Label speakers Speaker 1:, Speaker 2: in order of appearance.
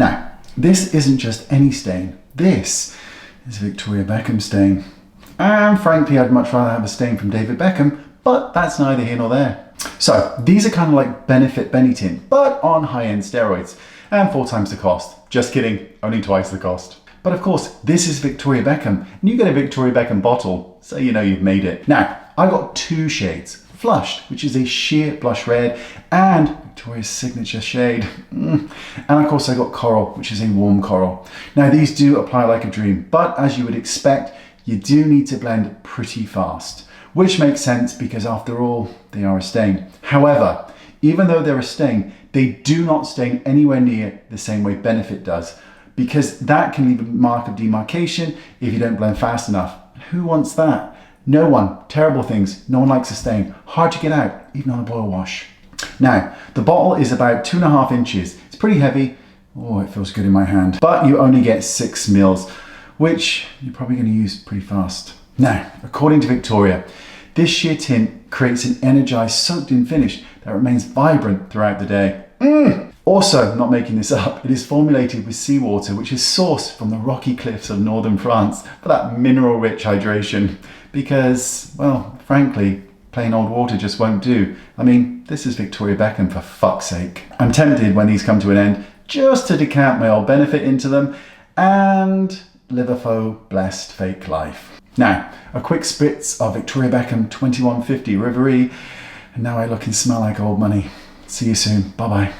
Speaker 1: Now, this isn't just any stain. This is Victoria Beckham stain. And frankly, I'd much rather have a stain from David Beckham, but that's neither here nor there. So these are kind of like Benefit Benetint, but on high-end steroids, and 4 times the cost. Just kidding, only twice the cost. But of course, this is Victoria Beckham, and you get a Victoria Beckham bottle, so you know you've made it. Now, I got 2 shades. Flushed, which is a sheer blush red, and Victoria's signature shade. And of course I got Coral, which is a warm coral. Now these do apply like a dream, but as you would expect, you do need to blend pretty fast, which makes sense because after all, they are a stain. However, even though they're a stain, they do not stain anywhere near the same way Benefit does, because that can leave a mark of demarcation if you don't blend fast enough. Who wants that? No one. Terrible things. No one likes a stain. Hard to get out, even on a boil wash. Now, the bottle is about 2.5 inches. It's pretty heavy. Oh, it feels good in my hand. But you only get 6 mils, which you're probably going to use pretty fast. Now, according to Victoria, this sheer tint creates an energized, soaked-in finish that remains vibrant throughout the day. Also, not making this up, it is formulated with seawater, which is sourced from the rocky cliffs of northern France for that mineral-rich hydration. Because, well, frankly, plain old water just won't do. I mean, this is Victoria Beckham, for fuck's sake. I'm tempted when these come to an end just to decant my old Benefit into them and live a faux blessed fake life. Now, a quick spritz of Victoria Beckham 2150 Reverie, and now I look and smell like old money. See you soon. Bye-bye.